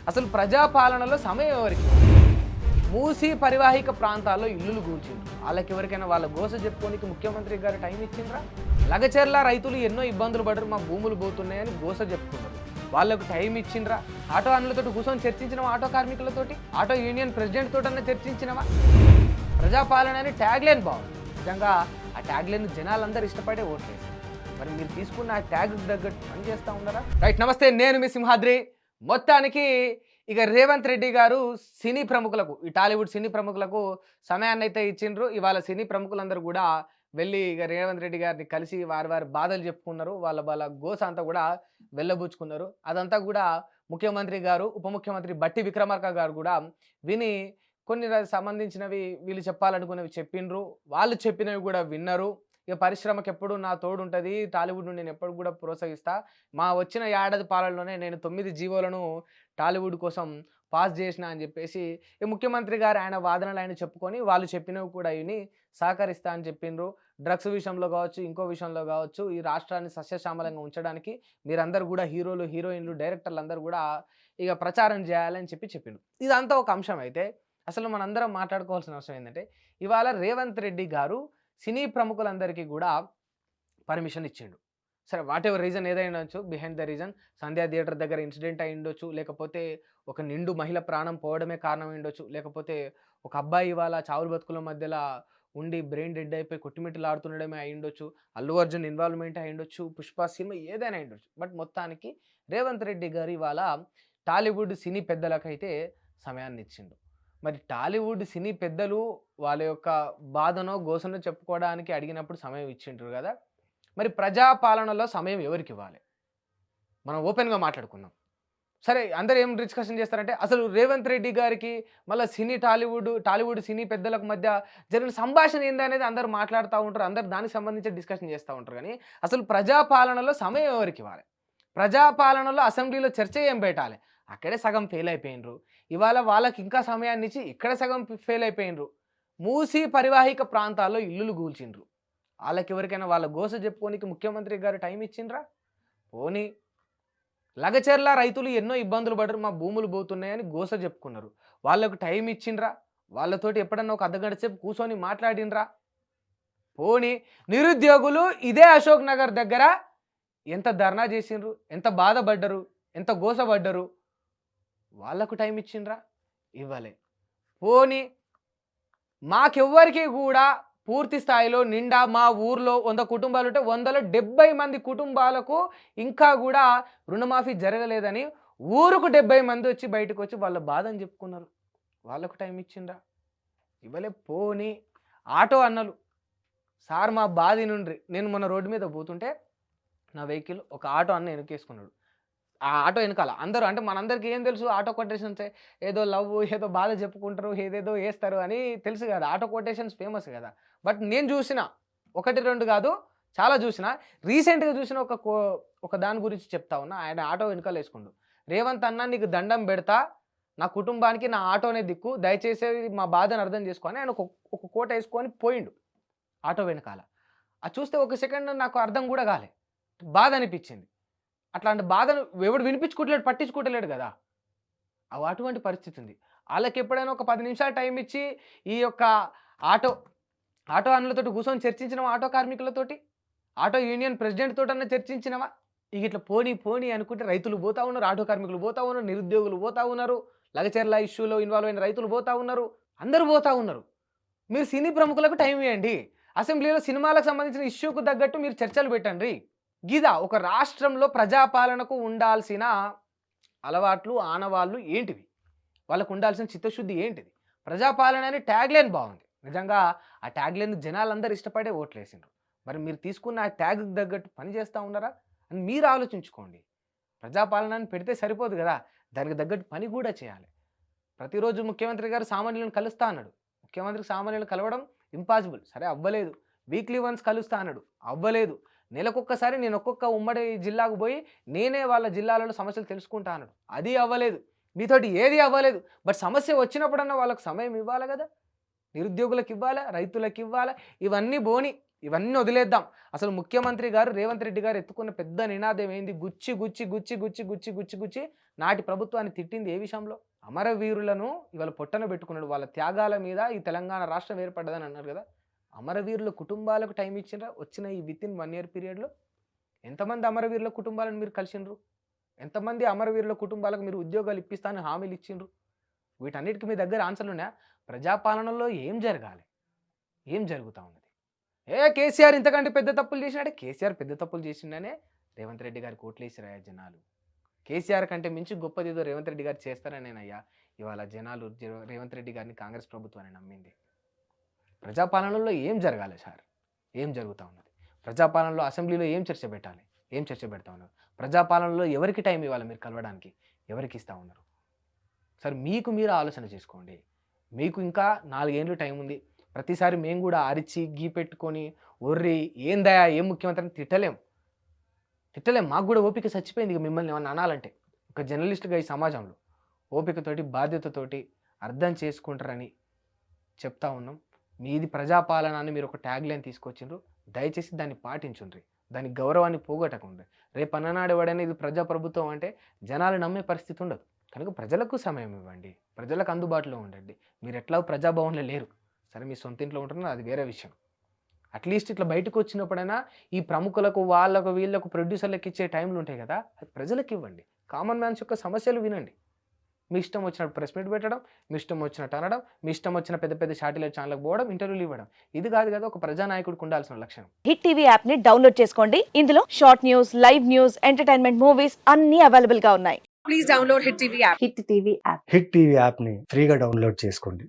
అసలు ప్రజాపాలనలో సమయం ఎవరికి? మూసీ పరివాహిక ప్రాంతాల్లో ఇల్లులు కూల్చిండ్రు. వాళ్ళకి ఎవరికైనా వాళ్ళ గోస చెప్పుకోనికి ముఖ్యమంత్రి గారు టైం ఇచ్చిండ్రా? లగచర్ల రైతులు ఎన్నో ఇబ్బందులు పడరు, మా భూములు పోతున్నాయని గోస చెప్పుకున్నారు. వాళ్ళకు టైం ఇచ్చిండ్రా? ఆటో అన్నులతో కూర్చొని చర్చించినవా? ఆటో కార్మికులతోటి, ఆటో యూనియన్ ప్రెసిడెంట్ తోటన్నా చర్చించినవా? ప్రజాపాలన అని ట్యాగ్లైన్ బాగుంది. నిజంగా ఆ ట్యాగ్లైన్ జనాలందరూ ఇష్టపడే ఓట్లేసి, మరి మీరు తీసుకున్న ఆ ట్యాగ్ తగ్గట్టు పని చేస్తూ ఉన్నారా? రైట్, నమస్తే, నేను మీ సింహాద్రి. మొత్తానికి ఇక రేవంత్ రెడ్డి గారు సినీ ప్రముఖులకు, ఈ టాలీవుడ్ సినీ ప్రముఖులకు సమయాన్ని అయితే ఇచ్చిండ్రు. ఇవాళ సినీ ప్రముఖులందరూ కూడా వెళ్ళి ఇక రేవంత్ రెడ్డి గారిని కలిసి వారి వారి బాధలు చెప్పుకున్నారు. వాళ్ళ వాళ్ళ గోస అంతా కూడా వెళ్ళబుచ్చుకున్నారు. అదంతా కూడా ముఖ్యమంత్రి గారు, ఉప ముఖ్యమంత్రి బట్టి విక్రమార్క గారు కూడా విని కొన్ని సంబంధించినవి వీళ్ళు చెప్పాలనుకున్నవి చెప్పిండ్రు. వాళ్ళు చెప్పినవి కూడా విన్నారు. ఇక పరిశ్రమకు ఎప్పుడు నా తోడు ఉంటుంది, టాలీవుడ్ను నేను ఎప్పుడు కూడా ప్రోత్సహిస్తా. మా వచ్చిన ఏడాది పాలనలోనే నేను 9 జీవోలను టాలీవుడ్ కోసం పాస్ చేసిన అని చెప్పేసి ఈ ముఖ్యమంత్రి గారు ఆయన వాదనలు ఆయన చెప్పుకొని వాళ్ళు చెప్పినవి కూడా విని సహకరిస్తా అని చెప్పిండ్రు. డ్రగ్స్ విషయంలో కావచ్చు, ఇంకో విషయంలో కావచ్చు, ఈ రాష్ట్రాన్ని సస్యశ్యామలంగా ఉంచడానికి మీరందరూ కూడా హీరోలు, హీరోయిన్లు, డైరెక్టర్లు అందరూ కూడా ఇక ప్రచారం చేయాలని చెప్పిండ్రు. ఇదంతా ఒక అంశం అయితే, అసలు మనందరం మాట్లాడుకోవాల్సిన అవసరం ఏంటంటే, ఇవాళ రేవంత్ రెడ్డి గారు సినీ ప్రముఖులందరికీ కూడా పర్మిషన్ ఇచ్చిండు. సరే, వాట్ ఎవర్ రీజన్ ఏదైనా ఉండొచ్చు, behind the reason Sandhya theatre దగ్గర ఇన్సిడెంట్ అయి ఉండొచ్చు, లేకపోతే ఒక నిండు మహిళ ప్రాణం పోవడమే కారణం అయి ఉండొచ్చు, లేకపోతే ఒక అబ్బాయి ఇవాళ చావుల బతుకుల మధ్యలో ఉండి బ్రెయిన్ డెడ్ అయిపోయి కొట్టుమిట్టలాడుతుండడమే అయి ఉండొచ్చు, అల్లు అర్జున్ ఇన్వాల్వ్మెంట్ అయి ఉండొచ్చు, పుష్ప సినిమా ఏదైనా అయి ఉండొచ్చు. బట్ మొత్తానికి రేవంత్ రెడ్డి గారు ఇవాళ టాలీవుడ్ సినీ పెద్దలకైతే సమయాన్ని ఇచ్చిండు. మరి టాలీవుడ్ సినీ పెద్దలు వాళ్ళ యొక్క బాధనో, గోసనో చెప్పుకోవడానికి అడిగినప్పుడు సమయం ఇచ్చిండ్రు కదా! మరి ప్రజాపాలనలో సమయం ఎవరికివ్వాలి? మనం ఓపెన్‌గా మాట్లాడుకుందాం. సరే, అందరూ ఏం డిస్కషన్ చేస్తారంటే, అసలు రేవంత్ రెడ్డి గారికి మళ్ళా టాలీవుడ్ సినీ పెద్దలకు మధ్య జరిగిన సంభాషణ ఏందనేది అందరూ మాట్లాడుతా ఉంటారు. అందరూ దానికి సంబంధించి డిస్కషన్ చేస్తా ఉంటారు గానీ, అసలు ప్రజాపాలనలో సమయం ఎవరికివ్వాలి? ప్రజాపాలనలో అసెంబ్లీలో చర్చ ఏం పెట్టాలి? అక్కడే సగం ఫెయిల్ అయిపోయిండ్రు. ఇవాళ వాళ్ళకి ఇంకా సమయాన్నిచ్చి ఇక్కడ సగం ఫెయిల్ అయిపోయిండ్రు. మూసీ పరివాహిక ప్రాంతాల్లో ఇల్లులు కూల్చిండ్రు. ఆళ్ళకెవరికైనా వాళ్ళ గోస చెప్పుకోనికి ముఖ్యమంత్రి గారు టైం ఇచ్చిండ్రా? పోనీ లగచర్ల రైతులు ఎన్నో ఇబ్బందులు పడరు, మా భూములు పోతున్నాయని గోస చెప్పుకున్నారు. వాళ్ళకు టైం ఇచ్చిండ్రా? వాళ్ళతోటి ఎప్పుడన్నా ఒక అర్ధగంట సేపు కూర్చొని మాట్లాడిండ్రా? పోనీ నిరుద్యోగులు ఇదే అశోక్ నగర్ దగ్గర ఎంత ధర్నా చేసిండ్రు, ఎంత బాధపడ్డరు, ఎంత గోసపడ్డరు, వాళ్ళకు టైం ఇచ్చిండ్రా? ఇవ్వలే. పోనీ మాకెవ్వరికి కూడా పూర్తి స్థాయిలో నిండా మా ఊర్లో 100 కుటుంబాలుంటే 100లో 70 మంది కుటుంబాలకు ఇంకా కూడా రుణమాఫీ జరగలేదని ఊరుకు 70 మంది వచ్చి బయటకొచ్చి వాళ్ళ బాధని చెప్పుకున్నారు. వాళ్ళకు టైం ఇచ్చిండ్రా? ఇవ్వలే. పోనీ ఆటో అన్నలు, సార్ మా బాధ ఇనుండ్రి. నేను మొన్న రోడ్డు మీద పోతుంటే నా వెహికల్ ఒక ఆటో అన్న ఎనకేసుకున్నాడు. ఆ ఆటో ఎనకాల అందరూ, అంటే మనందరికి ఏం తెలుసు, ఆటో కొటేషన్సే. ఏదో లవ్, ఏదో బాధ చెప్పుకుంటారు, ఏదేదో ఏస్తారు అని తెలుసు కదా! ఆటో కొటేషన్స్ ఫేమస్ కదా! బట్ నేను చూసిన 1, 2 కాదు, చాలా చూసిన. రీసెంట్‌గా చూసిన ఒక దాని గురించి చెప్తా ఉన్నా. ఆయన ఆటో వెనకాల ఏసుకుండు. "రేవంత్ అన్న నీకు దండం పెడతా. నా కుటుంబానికి నా ఆటోనే దిక్కు. దయచేసి మా బాధను అర్థం చేసుకో" అని ఆయన ఒక కోట్ ఏసుకొని పోయిండు ఆటో వెనకాల. అది చూస్తే ఒక సెకండ్ నాకు అర్థం కూడా కాలే. బాధ అనిపించింది. అట్లాంటి బాధను ఎవడు వినిపించుకుంటలేడు, పట్టించుకుంటలేడు గదా! అటువంటి పరిస్థితి ఉంది. ఆళ్ళకెప్పుడైనా ఒక 10 నిమిషాలు టైం ఇచ్చి ఈ యొక్క ఆటో ఆటో అన్నులతోటి కూర్చొని చర్చించినవా? ఆటో కార్మికులతోటి, ఆటో యూనియన్ ప్రెసిడెంట్ తోటన్నా చర్చించినవా? ఇక ఇట్లా పోనీ అనుకుంటే రైతులు పోతా ఉన్నారు, ఆటో కార్మికులు పోతా ఉన్నారు, నిరుద్యోగులు పోతా ఉన్నారు, లగచర్ల ఇష్యూలో ఇన్వాల్వ్ అయిన రైతులు పోతా ఉన్నారు, అందరూ పోతా ఉన్నారు. మీరు సినీ ప్రముఖులకు టైం ఇయ్యండి. అసెంబ్లీలో సినిమాలకు సంబంధించిన ఇష్యూకు తగ్గట్టు మీరు చర్చలు పెట్టండి. ఒక రాష్ట్రంలో ప్రజాపాలనకు ఉండాల్సిన అలవాట్లు, ఆనవాళ్ళు ఏంటివి? వాళ్ళకు ఉండాల్సిన చిత్తశుద్ధి ఏంటిది? ప్రజాపాలన అనే ట్యాగ్‌లైన్ బాగుంది. నిజంగా ఆ ట్యాగ్‌లైన్ జనాలందరూ ఇష్టపడే ఓట్లేసిండ్రు. మరి మీరు తీసుకున్న ఆ ట్యాగ్‌కి తగ్గట్టు పని చేస్తా ఉన్నారా? అని మీరు ఆలోచించుకోండి. ప్రజాపాలన అని పెడితే సరిపోదు గదా! దానికి తగ్గట్టు పని కూడా చేయాలి. ప్రతిరోజు ముఖ్యమంత్రి గారు సామాన్యులను కలుస్తా అన్నాడు. ముఖ్యమంత్రికి సామాన్యులను కలవడం ఇంపాసిబుల్. సరే, అవ్వలేదు. వీక్లీ వన్స్ కలుస్తా అన్నాడు. అవ్వలేదు. నెలకొక్కసారి నేను ఒక్కొక్క ఉమ్మడి జిల్లాకు పోయి నేనే వాళ్ళ జిల్లాలలో సమస్యలు తెలుసుకుంటా అన్నాడు. అది అవ్వలేదు. మీతోటి ఏది అవ్వలేదు. బట్ సమస్య వచ్చినప్పుడన్నా వాళ్ళకి సమయం ఇవ్వాలి కదా! నిరుద్యోగులకు ఇవ్వాలా, రైతులకు ఇవ్వాలా, ఇవన్నీ బోని. ఇవన్నీ వదిలేద్దాం. అసలు ముఖ్యమంత్రి గారు రేవంత్ రెడ్డి గారు ఎత్తుకున్న పెద్ద నినాదం ఏంది? గుచ్చి గుచ్చి గుచ్చి గుచ్చి గుచ్చి గుచ్చి గుచ్చి నాటి ప్రభుత్వాన్ని తిట్టింది ఏ విషయంలో? అమరవీరులను ఇవాళ పొట్టన పెట్టుకున్నాడు. వాళ్ళ త్యాగాల మీద ఈ తెలంగాణ రాష్ట్రం ఏర్పడ్డదని అన్నారు కదా! అమరవీరుల కుటుంబాలకు టైం ఇచ్చిండ్రా? వచ్చిన ఈ వితిన్ 1 ఇయర్ పీరియడ్‌లో ఎంతమంది అమరవీరుల కుటుంబాలను మీరు కలిసిండ్రు? ఎంతమంది అమరవీరుల కుటుంబాలకు మీరు ఉద్యోగాలు ఇప్పిస్తా అని హామీలు ఇచ్చిండ్రు? వీటన్నిటికి మీ దగ్గర ఆన్సర్‌లు ఉన్నాయా? ప్రజాపాలనలో ఏం జరగాలి? ఏం జరుగుతా ఉన్నది? కేసీఆర్ ఇంతకంటే పెద్ద తప్పులు చేసినాడే. కేసీఆర్ పెద్ద తప్పులు చేసిండనే రేవంత్ రెడ్డి గారికి ఓట్లేసిరయ్యా జనాలు. కేసీఆర్ కంటే మించి గొప్పదేదో రేవంత్ రెడ్డి గారు చేస్తారనేనయ్యా ఇవాళ జనాలు రేవంత్ రెడ్డి గారిని కాంగ్రెస్ ప్రభుత్వాన్ని నమ్మింది. ప్రజాపాలనలో ఏం జరగాలి సార్? ఏం జరుగుతూ ఉన్నది? ప్రజాపాలనలో అసెంబ్లీలో ఏం చర్చ పెట్టాలి? ఏం చర్చ పెడతా ఉన్నారు? ప్రజాపాలనలో ఎవరికి టైం ఇవ్వాలి మీరు కలవడానికి? ఎవరికి ఇస్తా ఉన్నారు? సార్ మీకు మీరు ఆలోచన చేసుకోండి. మీకు ఇంకా 4 ఏళ్ళు టైం ఉంది. ప్రతిసారి మేము కూడా అరిచి గీ పెట్టుకొని ఒర్రి ఏందయా ఏం ముఖ్యమంత్రి అని తిట్టలేం. మాకు కూడా ఓపిక చచ్చిపోయింది ఇక మిమ్మల్ని ఏమన్నా అనాలంటే. ఒక జర్నలిస్ట్గా ఈ సమాజంలో ఓపికతోటి బాధ్యతతోటి అర్థం చేసుకుంటారని చెప్తా ఉన్నాం. మీది ప్రజాపాలన అని మీరు ఒక ట్యాగ్ లైన్ తీసుకొచ్చిండ్రు. దయచేసి దాన్ని పాటించుండ్రి. దాని గౌరవాన్ని పోగొట్టకుండ్రి. రేపు అన్ననాడు ఎవడైనా ఇది ప్రజాప్రభుత్వం అంటే జనాలు నమ్మే పరిస్థితి ఉండదు. కనుక ప్రజలకు సమయం ఇవ్వండి. ప్రజలకు అందుబాటులో ఉండండి. మీరు ఎట్లా ప్రజాభవన్లో లేరు. సరే మీ సొంత ఇంట్లో ఉంటున్నారు, అది వేరే విషయం. అట్లీస్ట్ ఇట్లా బయటకు వచ్చినప్పుడైనా ఈ ప్రముఖులకు వాళ్ళకు వీళ్ళకు ప్రొడ్యూసర్లకు ఇచ్చే టైంలు ఉంటాయి కదా, అది ప్రజలకు ఇవ్వండి. కామన్ మ్యాన్స్ యొక్క సమస్యలు వినండి. మీ ఇష్టం వచ్చినట్టు ప్రెస్ మీట్ పెట్టడం, మీ ఇష్టం వచ్చినట్టు అనడం, మీ ఇష్టం వచ్చిన పెద్ద పెద్ద శాటిలైట్ ఛానల్కి పోవడం, ఇంటర్వ్యూలు ఇవ్వడం, ఇది కాదు కదా ఒక ప్రజానాయకుడికి ఉండాల్సిన లక్షణం. హిట్ టీవీ యాప్ ని డౌన్లోడ్ చేసుకోండి. ఇందులో short news, live news, entertainment movies అన్ని అవైలబుల్ గా ఉన్నాయి. Please download hit TV app. Hit TV యాప్ని ఫ్రీగా డౌన్లోడ్ చేసుకోండి.